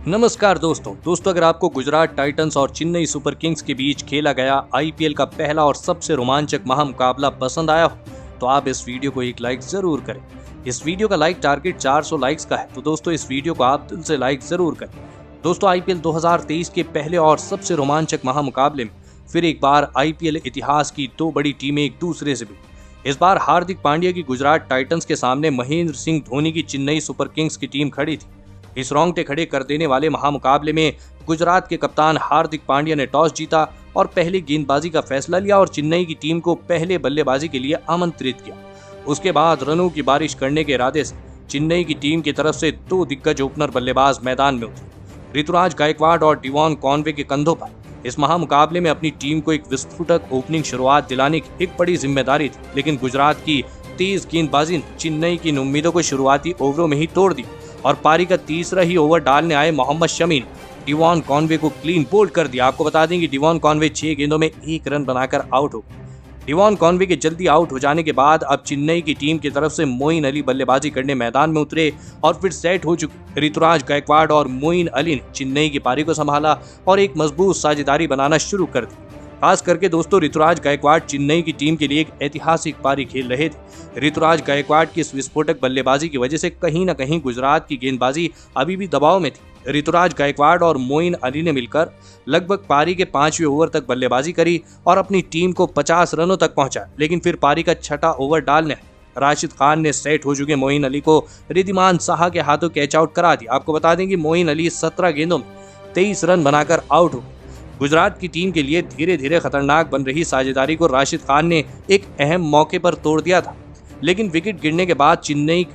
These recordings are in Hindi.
नमस्कार दोस्तों अगर आपको गुजरात टाइटंस और चेन्नई सुपर किंग्स के बीच खेला गया आईपीएल का पहला और सबसे रोमांचक महामुकाबला पसंद आया हो तो आप इस वीडियो को एक लाइक जरूर करें। इस वीडियो का लाइक टारगेट 400 लाइक्स का है, तो दोस्तों इस वीडियो को आप दिल से लाइक जरूर करें। दोस्तों आईपीएल 2023 के पहले और सबसे रोमांचक महामुकाबले में फिर एक बार आईपीएल इतिहास की दो बड़ी टीमें एक दूसरे से भिड़ी। इस बार हार्दिक पांड्या की गुजरात टाइटंस के सामने महेंद्र सिंह धोनी की चेन्नई सुपर किंग्स की टीम खड़ी थी। इस रोंगटे खड़े कर देने वाले महामुकाबले में गुजरात के कप्तान हार्दिक पांड्या ने टॉस जीता और पहले गेंदबाजी का फैसला लिया और चेन्नई की टीम को पहले बल्लेबाजी के लिए आमंत्रित किया। उसके बाद रनों की बारिश करने के इरादे से चेन्नई की टीम की तरफ से दो दिग्गज ओपनर बल्लेबाज मैदान में उतरे। ऋतुराज गायकवाड़ और डिवॉन कॉनवे के कंधों पर इस महामुकाबले में अपनी टीम को एक विस्फोटक ओपनिंग शुरुआत दिलाने की एक बड़ी जिम्मेदारी थी, लेकिन गुजरात की तेज गेंदबाजी ने चेन्नई की उम्मीदों को शुरुआती ओवरों में ही तोड़ दी और पारी का तीसरा ही ओवर डालने आए मोहम्मद शमी ने डिवॉन कॉनवे को क्लीन बोल्ड कर दिया। आपको बता दें कि डिवॉन कॉनवे 6 गेंदों में 1 रन बनाकर आउट हो गए। डिवॉन कॉनवे के जल्दी आउट हो जाने के बाद अब चेन्नई की टीम की तरफ से मोइन अली बल्लेबाजी करने मैदान में उतरे और फिर सेट हो चुके ऋतुराज गायकवाड़ और मोइन अली ने चेन्नई की पारी को संभाला और एक मजबूत साझेदारी बनाना शुरू कर दी। खास करके दोस्तों ऋतुराज गायकवाड़ चेन्नई की टीम के लिए एक ऐतिहासिक पारी खेल रहे थे। ऋतुराज गायकवाड़ की इस विस्फोटक बल्लेबाजी की वजह से कहीं न कहीं गुजरात की गेंदबाजी अभी भी दबाव में थी। ऋतुराज गायकवाड़ और मोइन अली ने मिलकर लगभग पारी के 5वें ओवर तक बल्लेबाजी करी और अपनी टीम को 50 रनों तक पहुंचाया, लेकिन फिर पारी का छठा ओवर डालने राशिद खान ने सेट हो चुके मोइन अली को रिद्धिमान साहा के हाथों कैच आउट करा दिया। आपको बता दें कि मोइन अली 17 गेंदों में 23 रन बनाकर आउट हो। गुजरात की टीम के लिए धीरे धीरे खतरनाक बन रही साझेदारी को राशिद खान ने एक अहम मौके पर तोड़ दिया था, लेकिन विकेट गिरने के बाद चेन्नई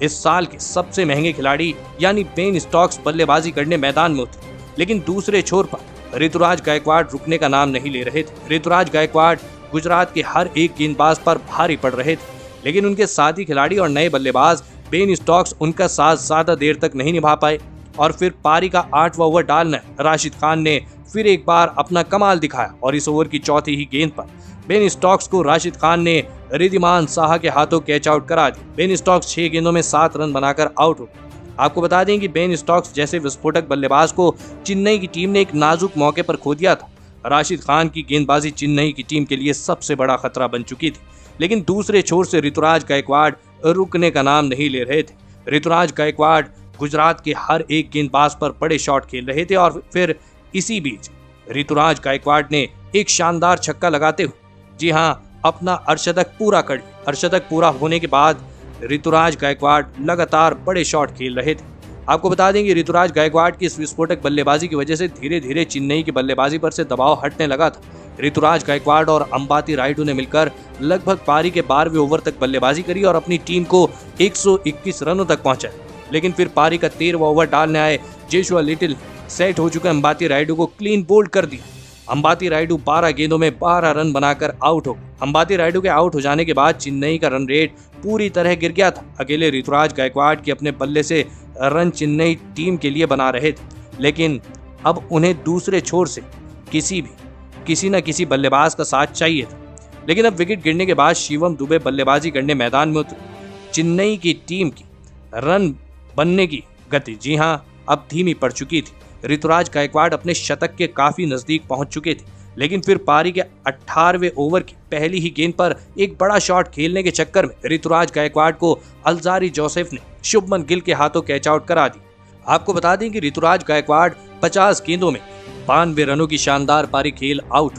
इस साल के सबसे महंगे खिलाड़ी यानी बेन स्टोक्स बल्लेबाजी करने मैदान में उतरे, लेकिन दूसरे छोर पर ऋतुराज गायकवाड़ रुकने का नाम नहीं ले रहे थे। ऋतुराज गायकवाड़ गुजरात के हर एक गेंदबाज पर भारी पड़ रहे थे, लेकिन उनके साथी खिलाड़ी और नए बल्लेबाज बेन स्टोक्स उनका साथ ज्यादा देर तक नहीं निभा पाए और फिर पारी का 8वां ओवर डालने राशिद खान ने फिर एक बार अपना कमाल दिखाया और इस ओवर की चौथी ही गेंद पर बेन स्टोक्स को राशिद खान ने रिद्धिमान साहा के हाथों कैच आउट करा दिया। बेन स्टोक्स 6 गेंदों में 7 रन बनाकर आउट हो। आपको बता दें कि बेन स्टोक्स जैसे विस्फोटक बल्लेबाज को चेन्नई की टीम ने एक नाजुक मौके पर खो दिया था। राशिद खान की गेंदबाजी चेन्नई की टीम के लिए सबसे बड़ा खतरा बन चुकी थी, लेकिन दूसरे छोर से ऋतुराज गायकवाड़ रुकने का नाम नहीं ले रहे थे। ऋतुराज गायकवाड़ गुजरात के हर एक गेंदबाज पर बड़े शॉट खेल रहे थे और फिर इसी बीच ऋतुराज गायकवाड़ ने एक शानदार छक्का लगाते हुए अपना अर्धशतक पूरा कर लिया। अर्धशतक पूरा होने के बाद ऋतुराज गायकवाड़ लगातार बड़े शॉट खेल रहे थे। आपको बता दें कि ऋतुराज गायकवाड़ की इस विस्फोटक बल्लेबाजी की वजह से धीरे धीरे चेन्नई की बल्लेबाजी पर से दबाव हटने लगा था। ऋतुराज गायकवाड़ और अंबाती रायडू ने मिलकर लगभग पारी के 12वें ओवर तक बल्लेबाजी करी और अपनी टीम को 121 रनों तक पहुंचाया, लेकिन फिर पारी का 13वां ओवर डालने आए जोशुआ लिटिल सेट हो चुके अंबाती रायडू को क्लीन बोल्ड कर दिया। अंबाती रायडू 12 गेंदों में 12 रन बनाकर आउट हो। अंबाती रायडू के आउट हो जाने के बाद चेन्नई का रन रेट पूरी तरह गिर गया था। अकेले ऋतुराज गायकवाड़ के अपने बल्ले से रन चेन्नई टीम के लिए बना रहे थे, लेकिन अब उन्हें दूसरे छोर से किसी न किसी बल्लेबाज का साथ चाहिए था। लेकिन अब विकेट गिरने के बाद शिवम दुबे बल्लेबाजी करने मैदान में उतरे। चेन्नई की टीम की रन बनने की गति अब धीमी पड़ चुकी थी। ऋतुराज गायकवाड़ अपने शतक के काफी नजदीक पहुंच चुके थे, लेकिन फिर पारी के 18वें ओवर की पहली ही गेंद पर एक बड़ा शॉट खेलने के चक्कर में ऋतुराज गायकवाड़ को अल्जारी जोसेफ ने शुभमन गिल के हाथों कैच आउट करा दी। आपको बता दें कि ऋतुराज गायकवाड़ 50 गेंदों में 92 रनों की शानदार पारी खेल आउट।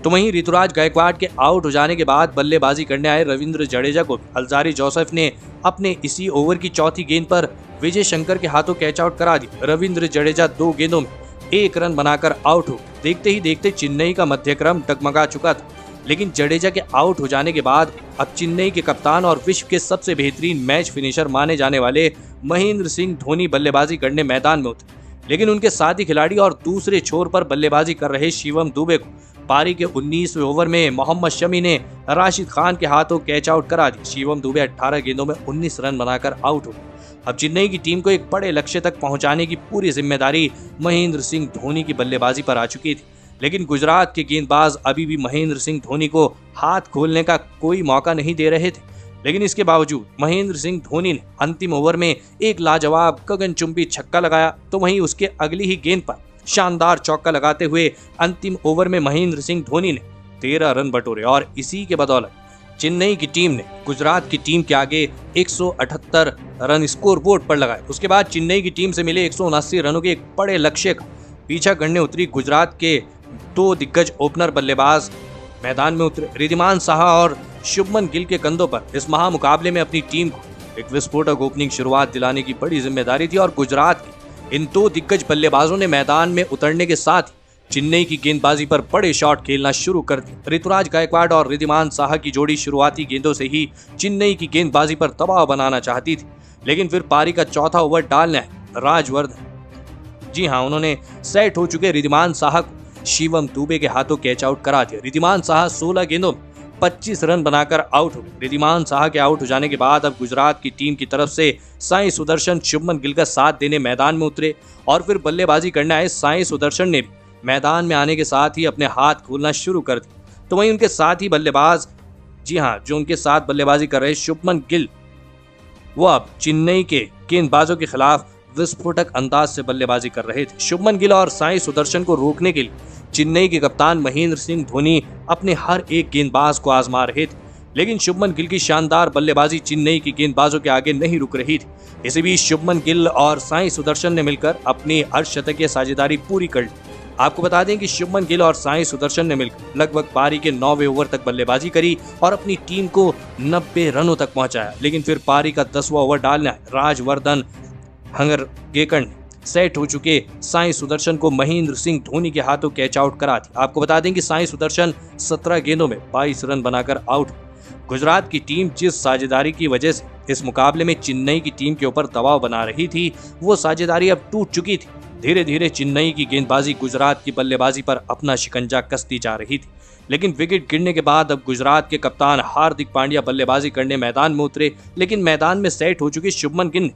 तो वहीं ऋतुराज गायकवाड़ के आउट हो जाने के बाद बल्लेबाजी करने आए रविंद्र जडेजा को अल्जारी जोसेफ ने अपने इसी ओवर की चौथी गेंद पर विजय शंकर के हाथों कैच आउट करा दी। रविंद्र जडेजा 2 गेंदों में 1 रन बनाकर आउट हो। देखते ही देखते चेन्नई का मध्यक्रम डगमगा चुका था, लेकिन जडेजा के आउट हो जाने के बाद अब चेन्नई के कप्तान और विश्व के सबसे बेहतरीन मैच फिनिशर माने जाने वाले महेंद्र सिंह धोनी बल्लेबाजी करने मैदान में उतरे, लेकिन उनके साथी खिलाड़ी और दूसरे छोर पर बल्लेबाजी कर रहे शिवम दुबे को पारी के 19वें ओवर में मोहम्मद शमी ने राशिद खान के हाथों कैच आउट करा दी। शिवम दुबे 18 गेंदों में 19 रन बनाकर आउट हो। अब चेन्नई की टीम को एक बड़े लक्ष्य तक पहुंचाने की पूरी जिम्मेदारी महेंद्र सिंह धोनी की बल्लेबाजी पर आ चुकी थी, लेकिन गुजरात के गेंदबाज अभी भी महेंद्र सिंह धोनी को हाथ खोलने का कोई मौका नहीं दे रहे थे। लेकिन इसके बावजूद महेंद्र सिंह धोनी ने अंतिम ओवर में एक लाजवाब गगनचुंबी छक्का लगाया, तो वहीं उसके अगली ही गेंद पर शानदार चौका लगाते हुए अंतिम ओवर में महेंद्र सिंह धोनी ने 13 रन बटोरे और इसी के बदौलत चेन्नई की टीम ने गुजरात की टीम के आगे 178 रन स्कोर बोर्ड पर लगाए। उसके बाद चेन्नई की टीम से मिले 179 रनों के एक बड़े लक्ष्य का पीछा करने उतरी गुजरात के दो दिग्गज ओपनर बल्लेबाज मैदान में उतरे। रिद्धिमान साहा और शुभमन गिल के कंधों पर इस महामुकाबले में अपनी टीम को एक विस्फोटक ओपनिंग शुरुआत दिलाने की बड़ी जिम्मेदारी थी और गुजरात के इन दो दिग्गज बल्लेबाजों ने मैदान में उतरने के साथ ही चेन्नई की गेंदबाजी पर बड़े शॉट खेलना शुरू कर दिए। ऋतुराज गायकवाड़ और रिद्धिमान साहा की जोड़ी शुरुआती गेंदों से ही चेन्नई की गेंदबाजी पर दबाव बनाना चाहती थी, लेकिन फिर पारी का चौथा ओवर डालने राजवर्धन, जी हां, उन्होंने सेट हो चुके रिद्धिमान साहा को शिवम दुबे के हाथों कैच आउट करा दिया। रिद्धिमान साहा 16 गेंदों में 25 रन बनाकर आउट हो गए। रिद्धिमान साहा के आउट हो जाने के बाद अब गुजरात की टीम की तरफ से साई सुदर्शन शुभमन गिल का साथ देने मैदान में उतरे और फिर बल्लेबाजी करने आए साई सुदर्शन ने भी मैदान में आने के साथ ही अपने हाथ खोलना शुरू कर दिए। तो वहीं उनके साथ ही बल्लेबाज, जी हां, जो उनके साथ बल्लेबाजी कर रहे शुभमन गिल, वो अब चेन्नई के गेंदबाजों के खिलाफ विस्फोटक अंदाज से बल्लेबाजी कर रहे थे। शुभमन गिल और साई सुदर्शन को रोकने के लिए चेन्नई के कप्तान महेंद्र सिंह धोनी अपने हर एक गेंदबाज को आजमा रहे थे, लेकिन शुभमन गिल की शानदार बल्लेबाजी चेन्नई की गेंदबाजों के आगे नहीं रुक रही थी। इसी बीच शुभमन गिल और साई सुदर्शन ने मिलकर अपनी अर्धशतकीय साझेदारी पूरी कर ली। आपको बता दें कि शुभमन गिल और साई सुदर्शन ने मिलकर लगभग पारी के 9वें ओवर तक बल्लेबाजी करी और अपनी टीम को 90 रनों तक पहुंचाया, लेकिन फिर पारी का 10वां ओवर डालना राजवर्धन हंगरगेकर ने सेट हो चुके साई सुदर्शन को महेंद्र सिंह धोनी के हाथों कैच आउट करा दिया। आपको बता दें कि साई सुदर्शन 17 गेंदों में 22 रन बनाकर आउट। गुजरात की टीम जिस साझेदारी की वजह से इस मुकाबले में चेन्नई की टीम के ऊपर दबाव बना रही थी, वो साझेदारी अब टूट चुकी थी। धीरे धीरे चेन्नई की गेंदबाजी गुजरात की बल्लेबाजी पर अपना शिकंजा कसती जा रही थी, लेकिन विकेट गिरने के बाद अब गुजरात के कप्तान हार्दिक पांड्या बल्लेबाजी करने मैदान में उतरे, लेकिन मैदान में सेट हो चुके शुभमन गिल ने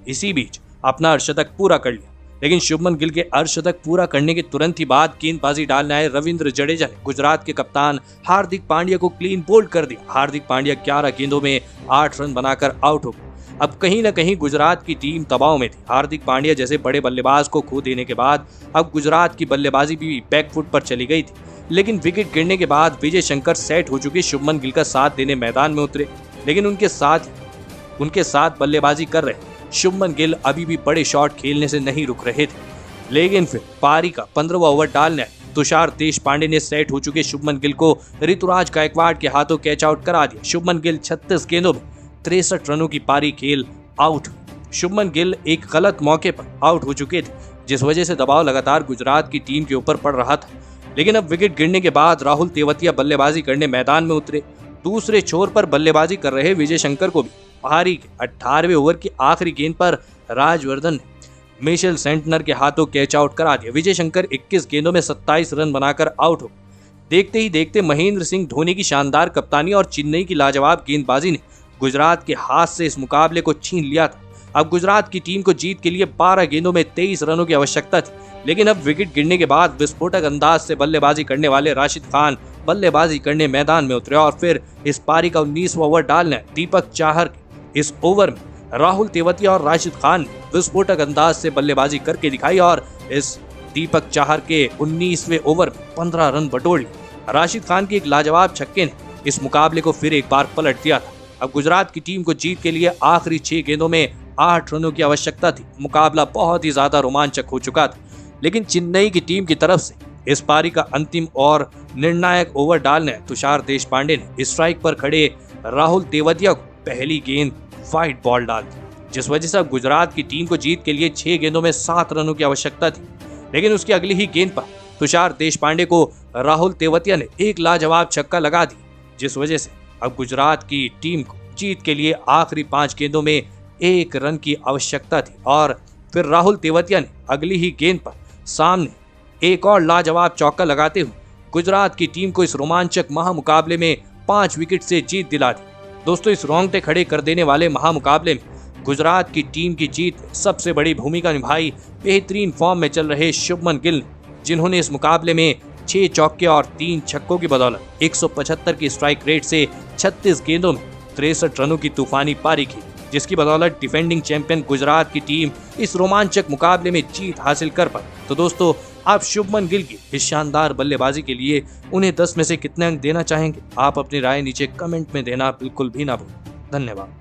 इसी बीच अपना अर्धशतक पूरा कर लिया। लेकिन शुभमन गिल के अर्धशतक पूरा करने के तुरंत ही बाद गेंदबाजी डालने आए रविंद्र जडेजा ने गुजरात के कप्तान हार्दिक पांड्या को क्लीन बोल्ड कर दिया। हार्दिक पांड्या 11 गेंदों में 8 रन बनाकर आउट हो गए। अब कहीं न कहीं गुजरात की टीम दबाव में थी। हार्दिक पांड्या जैसे बड़े बल्लेबाज को खो देने के बाद अब गुजरात की बल्लेबाजी भी बैकफुट पर चली गई थी, लेकिन विकेट गिरने के बाद विजय शंकर सेट हो चुके शुभमन गिल का साथ देने मैदान में उतरे, लेकिन उनके साथ बल्लेबाजी कर रहे शुभमन गिल अभी भी बड़े शॉट खेलने से नहीं रुक रहे थे। लेकिन फिर पारी का 15वां ओवर डालने तुषार देशपांडे ने सेट हो चुके शुभमन गिल को ऋतुराज गायकवाड़ के हाथों कैच आउट करा दिया। शुभमन गिल 36 गेंदों में 63 रनों की पारी खेल आउट। शुभमन गिल एक गलत मौके पर आउट हो चुके थे, जिस वजह से दबाव लगातार गुजरात की टीम के ऊपर पड़ रहा था। लेकिन अब विकेट गिरने के बाद राहुल तेवतिया बल्लेबाजी करने मैदान में उतरे। दूसरे छोर पर बल्लेबाजी कर रहे विजय शंकर को भी पारी के 18वें ओवर की आखिरी गेंद पर राजवर्धन ने मिशेल सेंटनर के हाथों कैच आउट करा दिया। विजय शंकर 21 गेंदों में 27 रन बनाकर आउट हो। देखते ही देखते महेंद्र सिंह धोनी की शानदार कप्तानी और चेन्नई की लाजवाब गेंदबाजी ने गुजरात के हाथ से इस मुकाबले को छीन लिया था। अब गुजरात की टीम को जीत के लिए 12 गेंदों में 23 रनों की आवश्यकता थी, लेकिन अब विकेट गिरने के बाद विस्फोटक अंदाज से बल्लेबाजी करने वाले राशिद खान बल्लेबाजी करने मैदान में उतरे और फिर इस पारी का 19वां ओवर डालने दीपक चाहर इस ओवर में राहुल तेवतिया और राशिद खान ने विस्फोटक अंदाज से बल्लेबाजी करके दिखाई और इस दीपक चाहर के 19वें ओवर में 15 रन बटोर लिए। राशिद खान के एक लाजवाब छक्के ने इस मुकाबले को फिर एक बार पलट दिया था। अब गुजरात की टीम को जीत के लिए आखिरी 6 गेंदों में 8 रनों की आवश्यकता थी। मुकाबला बहुत ही ज्यादा रोमांचक हो चुका था, लेकिन चेन्नई की टीम की तरफ से इस पारी का अंतिम और निर्णायक ओवर डालने तुषार देशपांडे ने स्ट्राइक पर खड़े राहुल तेवतिया को पहली गेंद वाइड बॉल डाल दी, जिस वजह से गुजरात की टीम को जीत के लिए 6 गेंदों में 7 रनों की आवश्यकता थी। लेकिन उसकी अगली ही गेंद पर तुषार देशपांडे को राहुल तेवतिया ने एक लाजवाब छक्का लगा दी, जिस वजह से अब गुजरात की टीम को जीत के लिए आखिरी 5 गेंदों में 1 रन की आवश्यकता थी और फिर राहुल तेवतिया ने अगली ही गेंद पर सामने एक और लाजवाब चौका लगाते हुए गुजरात की टीम को इस रोमांचक महामुकाबले में 5 विकेट से जीत दिला दी। दोस्तों, इस रोंगटे खड़े कर देने वाले महामुकाबले में गुजरात की टीम की जीत में सबसे बड़ी भूमिका निभाई बेहतरीन फॉर्म में चल रहे शुभमन गिल ने, जिन्होंने इस मुकाबले में 6 चौके और 3 छक्कों की बदौलत 175 की स्ट्राइक रेट से 36 गेंदों में 63 रनों की तूफानी पारी की, जिसकी बदौलत डिफेंडिंग चैंपियन गुजरात की टीम इस रोमांचक मुकाबले में जीत हासिल कर पाई। तो दोस्तों, आप शुभमन गिल की इस शानदार बल्लेबाजी के लिए उन्हें 10 में से कितने अंक देना चाहेंगे? आप अपनी राय नीचे कमेंट में देना बिल्कुल भी ना भूलें। धन्यवाद।